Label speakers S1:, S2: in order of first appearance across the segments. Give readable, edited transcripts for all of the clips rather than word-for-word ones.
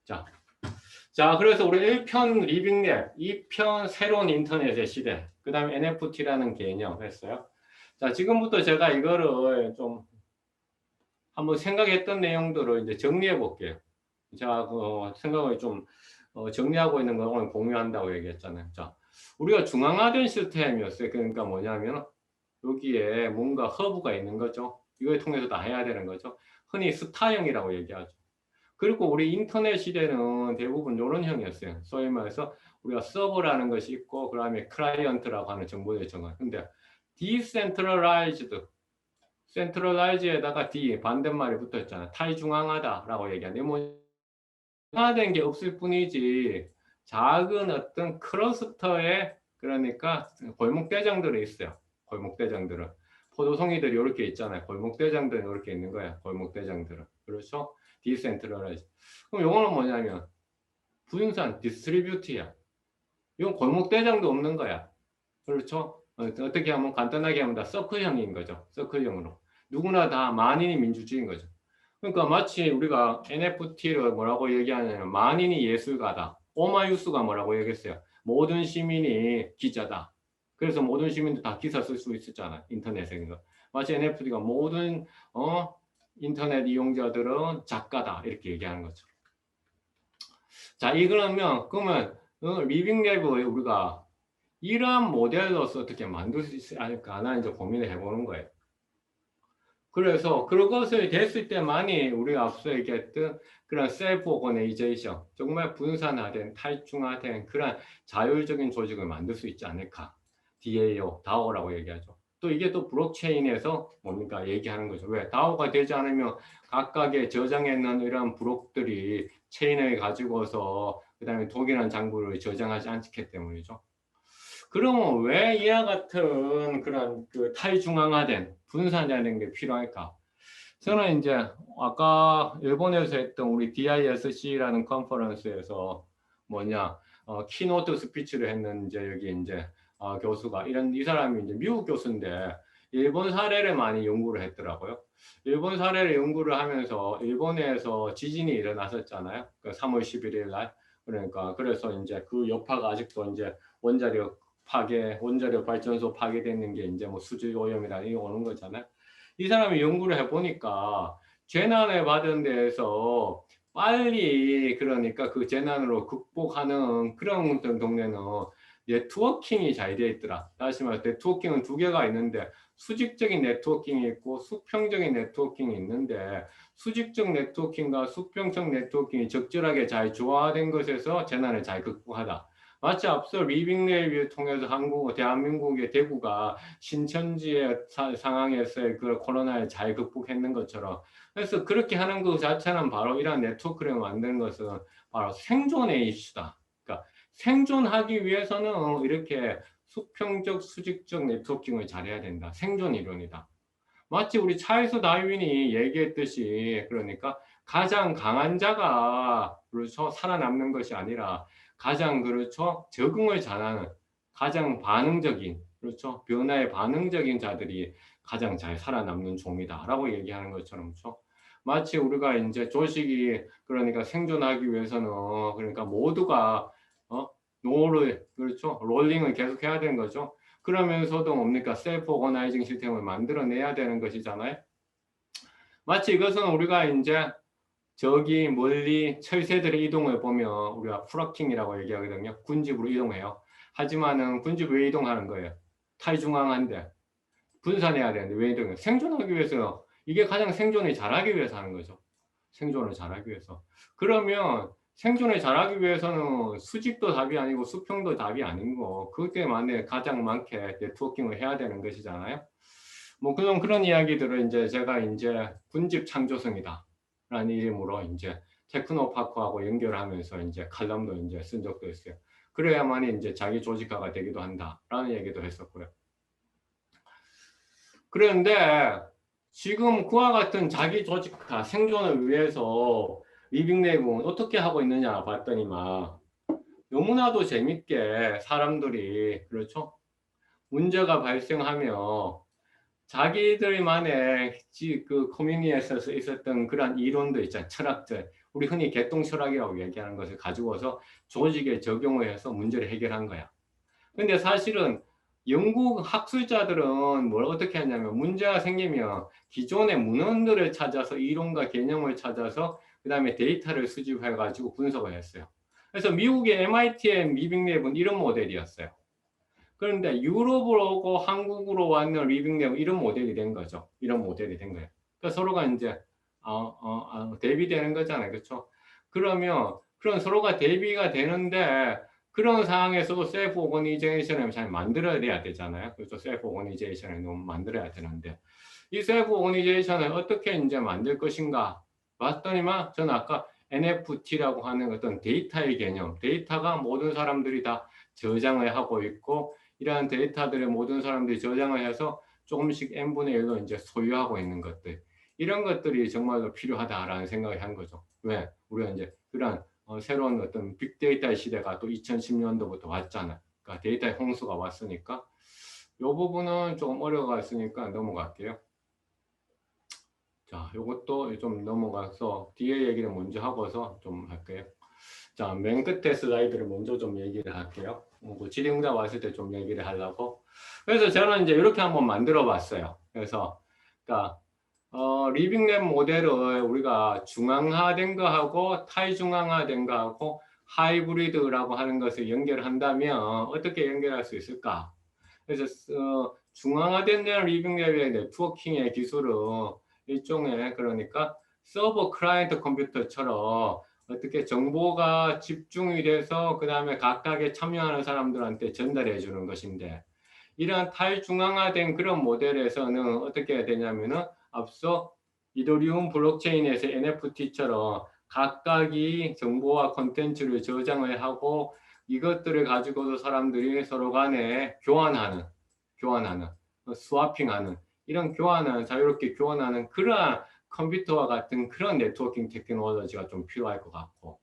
S1: 자, 자, 그래서 우리 1편 리빙랩, 2편 새로운 인터넷의 시대, 그 다음에 NFT라는 개념 했어요. 자, 지금부터 제가 이거를 좀 한번 생각했던 내용들을 이제 정리해 볼게요. 제가 그 생각을 좀 정리하고 있는 걸 오늘 공유한다고 얘기했잖아요. 자, 우리가 중앙화된 시스템이었어요. 그러니까 뭐냐면 여기에 뭔가 허브가 있는 거죠. 이걸 통해서 다 해야 되는 거죠. 흔히 스타형이라고 얘기하죠. 그리고 우리 인터넷 시대는 대부분 이런 형이었어요. 소위 말해서 우리가 서버라는 것이 있고 그다음에 클라이언트라고 하는 정보를 정한. 근데 디센트럴라이즈드, 센트럴라이즈에다가 D 반대말이 붙어 있잖아. 탈중앙하다라고 얘기하는데 뭐 중앙화된 게 없을 뿐이지 작은 어떤 클러스터에 그러니까 골목대장들이 있어요. 골목대장들은 포도송이들이 이렇게 있잖아요. 골목대장들은 이렇게 있는 거야. 골목대장들은 그렇죠? 디센트럴라이즈. 그럼 요거는 뭐냐면 분산 디스트리뷰트야. 이건 골목대장도 없는 거야. 그렇죠? 어떻게 하면 간단하게 하면 다 서클형인 거죠. 서클형으로. 누구나 다 만인이 민주주의인 거죠. 그러니까 마치 우리가 NFT를 뭐라고 얘기하냐면 만인이 예술가다. 오마이뉴스가 뭐라고 얘기했어요? 모든 시민이 기자다. 그래서 모든 시민도 다 기사 쓸 수 있었잖아. 인터넷에. 마치 NFT가 모든 인터넷 이용자들은 작가다. 이렇게 얘기하는 거죠. 자, 그러면 리빙 랩을 우리가 이러한 모델로서 어떻게 만들 수 있을까 하나 이제 고민을 해보는 거예요. 그래서 그것을 됐을 때만이 우리가 앞서 얘기했던 그런 셀프 오거네이제이션, 정말 분산화된 탈중화된 그런 자율적인 조직을 만들 수 있지 않을까. DAO, DAO라고 얘기하죠. 또 이게 또 블록체인에서 뭡니까 얘기하는 거죠. 왜? DAO가 되지 않으면 각각의 저장해 놓은 이런 블록들이 체인을 가지고서 그다음에 독일한 장부를 저장하지 않기 때문이죠. 그러면 왜 이와 같은 그런 그 탈중앙화된 분산화된 게 필요할까? 저는 이제 아까 일본에서 했던 우리 DISC라는 컨퍼런스에서 뭐냐 키노트 스피치를 했는 이제 여기 이제 교수가 이 사람이 이제 미국 교수인데 일본 사례를 많이 연구를 했더라고요. 일본 사례를 연구를 하면서 일본에서 지진이 일어났었잖아요. 그 3월 11일 날. 그러니까 그래서 이제 그 여파가 아직도 이제 원자력 원자력 발전소 파괴되는 게 이제 뭐 수질 오염이라 이게 오는 거잖아요. 이 사람이 연구를 해보니까 재난을 받은 데에서 빨리 그러니까 그 재난으로 극복하는 그런 동네는 네트워킹이 잘 되어 있더라. 다시 말해서 네트워킹은 두 개가 있는데 수직적인 네트워킹이 있고 수평적인 네트워킹이 있는데 수직적 네트워킹과 수평적 네트워킹이 적절하게 잘 조화된 것에서 재난을 잘 극복하다. 마치 앞서 리빙레이를 통해서 대한민국의 대구가 신천지의 상황에서의 그 코로나를 잘 극복했는 것처럼 그래서 그렇게 하는 것 자체는 바로 이런 네트워크를 만드는 것은 바로 생존의 이슈다. 그러니까 생존하기 위해서는 이렇게 수평적, 수직적 네트워킹을 잘해야 된다. 생존 이론이다. 마치 우리 찰스 다윈이 얘기했듯이 그러니까 가장 강한 자가 그렇죠 살아남는 것이 아니라 가장 그렇죠 적응을 잘하는 가장 반응적인 그렇죠 변화에 반응적인 자들이 가장 잘 살아남는 종이다라고 얘기하는 것처럼 그렇죠 마치 우리가 이제 조직이 그러니까 생존하기 위해서는 그러니까 모두가 노를 그렇죠 롤링을 계속 해야 되는 거죠. 그러면서도 뭡니까? 셀프 오거나이징 시스템을 만들어내야 되는 것이잖아요. 마치 이것은 우리가 이제 저기 멀리 철새들의 이동을 보면 우리가 프로킹이라고 얘기하거든요. 군집으로 이동해요. 하지만은 군집 왜 이동하는 거예요? 탈중앙한데 분산해야 되는데 왜 이동해요? 생존하기 위해서 이게 가장 생존을 잘하기 위해서 하는 거죠. 생존을 잘하기 위해서. 그러면 생존을 잘하기 위해서는 수직도 답이 아니고 수평도 답이 아닌 거. 그때 만에 가장 많게 네트워킹을 해야 되는 것이잖아요. 뭐 그런 이야기들을 이제 제가 이제 군집 창조성이다. 라는 이름으로 이제 테크노파크하고 연결하면서 이제 칼럼도 이제 쓴 적도 있어요. 그래야만이 이제 자기 조직화가 되기도 한다라는 얘기도 했었고요. 그런데 지금 그와 같은 자기 조직화 생존을 위해서 리빙랩은 어떻게 하고 있느냐 봤더니만 너무나도 재밌게 사람들이 그렇죠? 문제가 발생하며 자기들만의 그 커뮤니티에서 있었던 그런 이론도 있잖아요. 철학들. 우리 흔히 개똥 철학이라고 얘기하는 것을 가지고서 조직에 적용을 해서 문제를 해결한 거야. 근데 사실은 영국 학술자들은 뭘 어떻게 하냐면 문제가 생기면 기존의 문헌들을 찾아서 이론과 개념을 찾아서 그 다음에 데이터를 수집해 가지고 분석을 했어요. 그래서 미국의 MIT의 리빙랩은 이런 모델이었어요. 그런데 유럽으로 오고 한국으로 왔는 리빙랩은 이런 모델이 된 거죠. 이런 모델이 된 거예요. 그러니까 서로가 이제 대비되는 거잖아요. 그렇죠? 그러면 그런 서로가 대비가 되는데 그런 상황에서도 셀프 오거니제이션을 잘 만들어야 되잖아요. 그렇죠? 셀프 오거니제이션을 너무 만들어야 되는데 이 셀프 오거니제이션을 어떻게 이제 만들 것인가 봤더니만 저는 아까 NFT라고 하는 어떤 데이터의 개념, 데이터가 모든 사람들이 다 저장을 하고 있고 이러한 데이터들을 모든 사람들이 저장을 해서 조금씩 n분의 1로 이제 소유하고 있는 것들 이런 것들이 정말로 필요하다라는 생각을 한 거죠. 왜? 우리가 이제 그런 새로운 어떤 빅데이터 시대가 또 2010년도부터 왔잖아. 그러니까 데이터의 홍수가 왔으니까 이 부분은 조금 어려워갔으니까 넘어갈게요. 자, 이것도 좀 넘어가서 뒤에 얘기를 먼저 하고서 좀 할게요. 자, 맨 끝에 슬라이드를 먼저 좀 얘기를 할게요. 그 질의응답 왔을 때 좀 얘기를 하려고. 그래서 저는 이제 이렇게 한번 만들어 봤어요. 그래서, 그러니까, 리빙랩 모델을 우리가 중앙화된 거하고 탈중앙화된 거하고 하이브리드라고 하는 것을 연결한다면 어떻게 연결할 수 있을까? 그래서, 중앙화된 리빙랩의 네트워킹의 기술은 일종의, 그러니까 서버 클라이언트 컴퓨터처럼 어떻게 정보가 집중이 돼서 그 다음에 각각의 참여하는 사람들한테 전달해 주는 것인데 이러한 탈중앙화된 그런 모델에서는 어떻게 해야 되냐면은 앞서 이더리움 블록체인에서 NFT처럼 각각이 정보와 콘텐츠를 저장을 하고 이것들을 가지고도 사람들이 서로 간에 교환하는, 스와핑하는 이런 교환하는 자유롭게 교환하는 그러한 컴퓨터와 같은 그런 네트워킹 테크놀로지가 좀 필요할 것 같고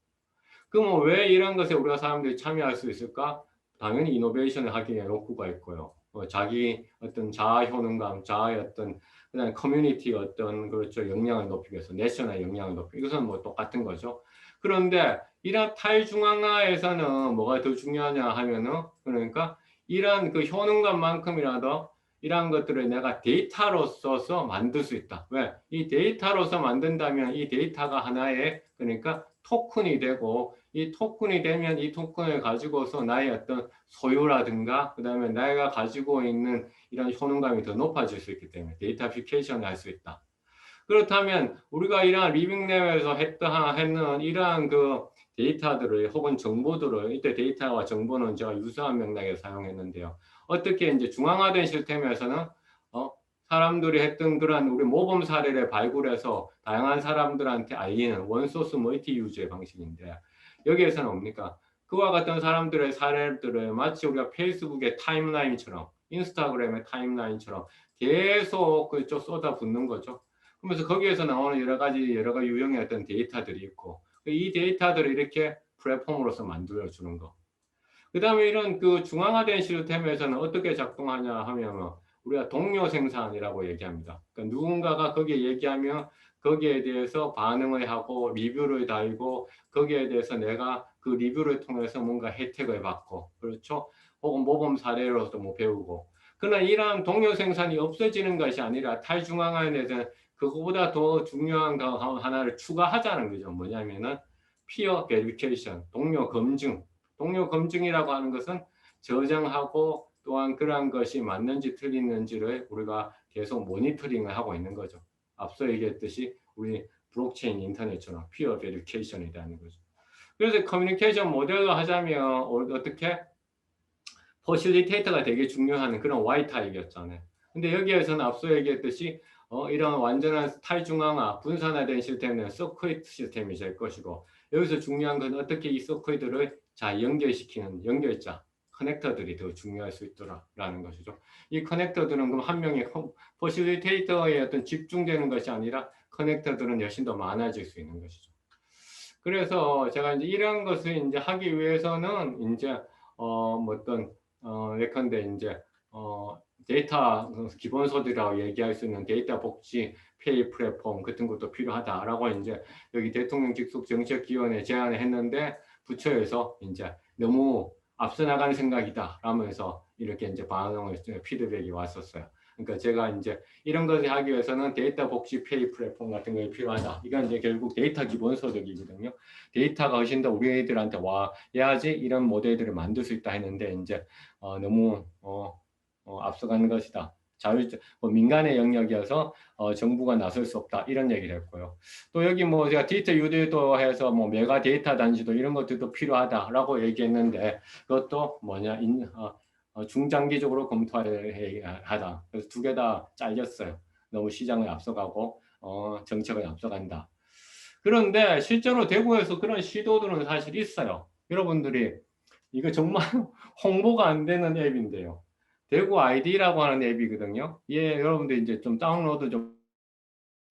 S1: 그러면 왜 이런 것에 우리가 사람들이 참여할 수 있을까? 당연히 이노베이션을 하기 위한 욕구가 있고요. 자기 어떤 자아 효능감, 자아의 어떤 그다음 커뮤니티 어떤 그렇죠 역량을 높이기 위해서 내셔널 역량을 높이기 이것은 뭐 똑같은 거죠. 그런데 이런 탈중앙화에서는 뭐가 더 중요하냐 하면은 그러니까 이런 그 효능감만큼이라도 이러한 것들을 내가 데이터로 써서 만들 수 있다. 왜? 이 데이터로서 만든다면 이 데이터가 하나의 그러니까 토큰이 되고 이 토큰이 되면 이 토큰을 가지고서 나의 어떤 소유라든가 그 다음에 내가 가지고 있는 이런 효능감이 더 높아질 수 있기 때문에 데이터피케이션을 할 수 있다. 그렇다면 우리가 이러한 리빙랩에서 했는 이러한 그 데이터들을 혹은 정보들을 이때 데이터와 정보는 제가 유사한 맥락에 사용했는데요. 어떻게 이제 중앙화된 시스템에서는 사람들이 했던 그런 우리 모범 사례를 발굴해서 다양한 사람들한테 알리는 원소스 멀티 유즈의 방식인데 여기에서는 뭡니까? 그와 같은 사람들의 사례들을 마치 우리가 페이스북의 타임라인처럼 인스타그램의 타임라인처럼 계속 그쪽 쏟아붓는 거죠. 그러면서 거기에서 나오는 여러 가지 유형의 어떤 데이터들이 있고 이 데이터들을 이렇게 플랫폼으로서 만들어주는 거. 그 다음에 이런 그 중앙화된 시스템에서는 어떻게 작동하냐 하면 우리가 동료 생산이라고 얘기합니다. 그러니까 누군가가 거기에 얘기하면 거기에 대해서 반응을 하고 리뷰를 달고 거기에 대해서 내가 그 리뷰를 통해서 뭔가 혜택을 받고 그렇죠? 혹은 모범 사례로서 뭐 배우고 그러나 이러한 동료 생산이 없어지는 것이 아니라 탈중앙화에서 그거보다 더 중요한 거 하나를 추가하자는 거죠. 뭐냐면은 피어 베리피케이션, 동료 검증. 동료 검증이라고 하는 것은 저장하고 또한 그러한 것이 맞는지 틀리는지를 우리가 계속 모니터링을 하고 있는 거죠. 앞서 얘기했듯이 우리 블록체인 인터넷처럼 피어 베리피케이션이라는 거죠. 그래서 커뮤니케이션 모델로 하자면 어떻게 퍼실리테이터가 되게 중요한 그런 Y타입이었잖아요. 근데 여기에서는 앞서 얘기했듯이 이런 완전한 탈중앙화, 분산화된 시스템은 서큐이트 시스템이 될 것이고 여기서 중요한 건 어떻게 이 서큐이트를 잘 연결시키는 연결자, 커넥터들이 더 중요할 수 있더라라는 것이죠. 이 커넥터들은 그럼 한 명의 퍼실리테이터에 어떤 집중되는 것이 아니라 커넥터들은 훨씬 더 많아질 수 있는 것이죠. 그래서 제가 이제 이런 것을 이제 하기 위해서는 이제 뭐 어떤 예컨대 이제 데이터 기본소득이라고 얘기할 수 있는 데이터 복지 페이 플랫폼 같은 것도 필요하다라고 이제 여기 대통령 직속 정책기원에 제안을 했는데 부처에서 이제 너무 앞서 나가는 생각이다 라면서 이렇게 이제 반응을 피드백이 왔었어요. 그러니까 제가 이제 이런 것을 하기 위해서는 데이터 복지 페이 플랫폼 같은 게 필요하다. 이건 이제 결국 데이터 기본소득이거든요. 데이터가 훨씬 더 우리들한테 와야지 이런 모델들을 만들 수 있다 했는데 이제 너무 앞서가는 것이다. 민간의 영역이어서 정부가 나설 수 없다 이런 얘기를 했고요. 또 여기 뭐 제가 데이터 유도도 해서 뭐 메가 데이터 단지도 이런 것들도 필요하다라고 얘기했는데 그것도 뭐냐 중장기적으로 검토해야 하다. 그래서 두 개 다 잘렸어요. 너무 시장을 앞서가고 정책을 앞서간다. 그런데 실제로 대구에서 그런 시도들은 사실 있어요. 여러분들이 이거 정말 홍보가 안 되는 앱인데요. 대구 아이디라고 하는 앱이거든요. 예, 여러분들 이제 좀 다운로드 좀.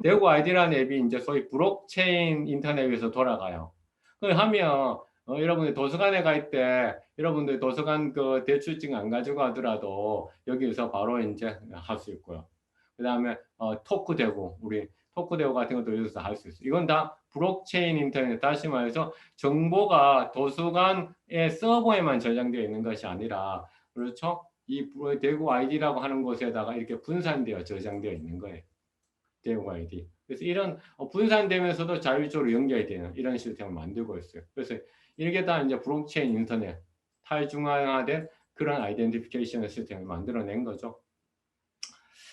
S1: 대구 아이디라는 앱이 이제 소위 블록체인 인터넷에서 돌아가요. 그걸 하면 여러분들 도서관에 갈 때 여러분들 도서관 그 대출증 안 가지고 가더라도 여기서 바로 이제 할 수 있고요. 그 다음에 토크 대구 우리 토크 대구 같은 것도 여기서 할 수 있어요. 이건 다 블록체인 인터넷 다시 말해서 정보가 도서관의 서버에만 저장되어 있는 것이 아니라 그렇죠? 이 대구 아이디라고 하는 곳에다가 이렇게 분산되어 저장되어 있는 거예요. 대구 아이디. 그래서 이런 분산되면서도 자율적으로 연결이 되는 이런 시스템을 만들고 있어요. 그래서 이게 다 이제 블록체인 인터넷 탈중앙화된 그런 아이덴티피케이션 시스템을 만들어낸 거죠.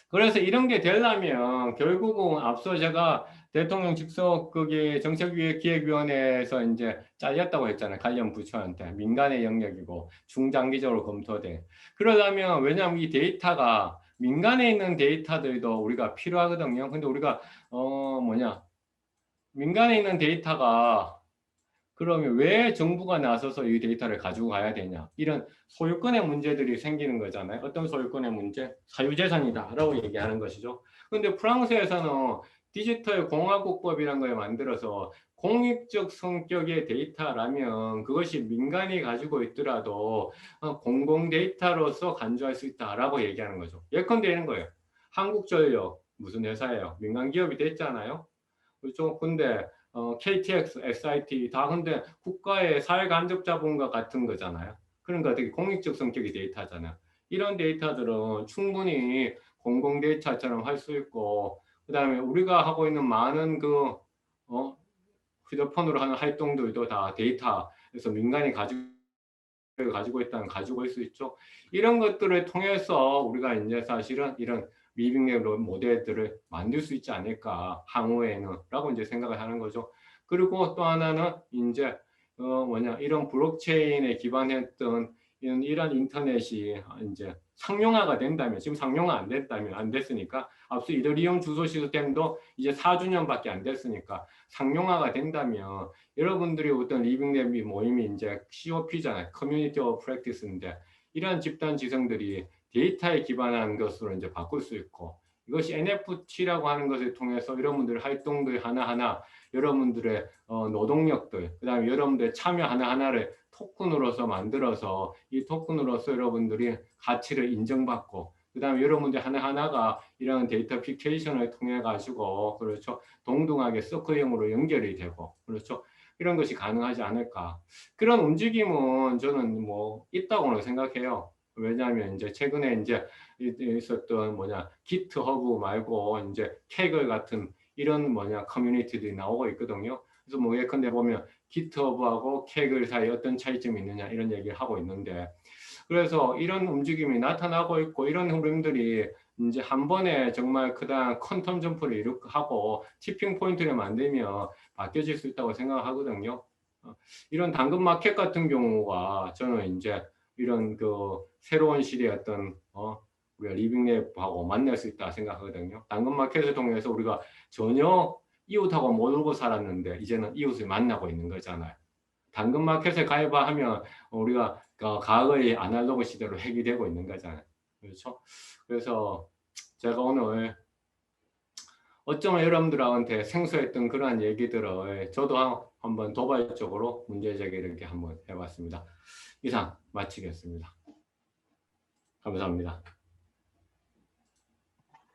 S1: 그래서 이런 게 되려면 결국은 앞서 제가 대통령 직속 그게 정책기획위원회에서 이제 잘렸다고 했잖아요. 관련 부처한테 민간의 영역이고 중장기적으로 검토돼. 그러려면 왜냐하면 이 데이터가 민간에 있는 데이터들도 우리가 필요하거든요. 근데 우리가 민간에 있는 데이터가 그러면 왜 정부가 나서서 이 데이터를 가지고 가야 되냐? 이런 소유권의 문제들이 생기는 거잖아요. 어떤 소유권의 문제? 사유재산이다라고 얘기하는 것이죠. 그런데 프랑스에서는 디지털 공화국법이라는 걸 만들어서 공익적 성격의 데이터라면 그것이 민간이 가지고 있더라도 공공 데이터로서 간주할 수 있다라고 얘기하는 거죠. 예컨대 이런 거예요. 한국전력 무슨 회사예요? 민간 기업이 됐잖아요. 그렇죠? 근데 KTX, SIT 다 근데 국가의 사회간접자본과 같은 거잖아요. 그러니까 되게 공익적 성격의 데이터잖아요. 이런 데이터들은 충분히 공공 데이터처럼 할 수 있고 그다음에 우리가 하고 있는 많은 어, 휴대폰으로 하는 활동들도 다 데이터에서 민간이 가지고 있다면 가지고 있을 수 있죠. 이런 것들을 통해서 우리가 이제 사실은 이런 리빙랩 모델들을 만들 수 있지 않을까 향후에는 라고 이제 생각을 하는 거죠. 그리고 또 하나는 이제 이런 블록체인에 기반했던 이런 인터넷이 이제 상용화가 된다면 지금 상용화 안 됐다면 안 됐으니까 앞서 이더리움 주소 시스템도 이제 4주년밖에 안 됐으니까 상용화가 된다면 여러분들이 어떤 리빙랩 모임이 이제 COP잖아요. 커뮤니티 오브 프랙티스인데 이러한 집단 지성들이 데이터에 기반한 것으로 이제 바꿀 수 있고 이것이 NFT라고 하는 것을 통해서 여러분들의 활동들 하나하나 여러분들의 노동력들 그다음에 여러분들의 참여 하나하나를 토큰으로서 만들어서 이 토큰으로서 여러분들이 가치를 인정받고 그다음에 여러분들 하나하나가 이런 데이터피케이션을 통해 가지고 그렇죠 동등하게 서클형으로 연결이 되고 그렇죠 이런 것이 가능하지 않을까 그런 움직임은 저는 뭐 있다고는 생각해요. 왜냐하면 이제 최근에 이제 있었던 기트허브 말고 이제 케글 같은 이런 커뮤니티들이 나오고 있거든요. 그래서 뭐 예컨대 보면 기트허브하고 케글 사이 어떤 차이점이 있느냐 이런 얘기를 하고 있는데 그래서 이런 움직임이 나타나고 있고 이런 흐름들이 이제 한 번에 정말 크다 퀀텀 점프를 하고 티핑 포인트를 만들면 바뀌어질 수 있다고 생각하거든요. 이런 당근 마켓 같은 경우가 저는 이제 이런 그 새로운 시대의 어떤 우리가 리빙랩하고 만날 수 있다 생각하거든요. 당근 마켓을 통해서 우리가 전혀 이웃하고 모르고 살았는데 이제는 이웃을 만나고 있는 거잖아요. 당근 마켓에 가입하면 우리가 과거의 아날로그 시대로 해결되고 있는 거잖아요. 그렇죠? 그래서 제가 오늘 어쩌면 여러분들한테 생소했던 그러한 얘기들을 저도 한번 도발적으로 문제 제기를 이렇게 한번 해봤습니다. 이상 마치겠습니다. 감사합니다.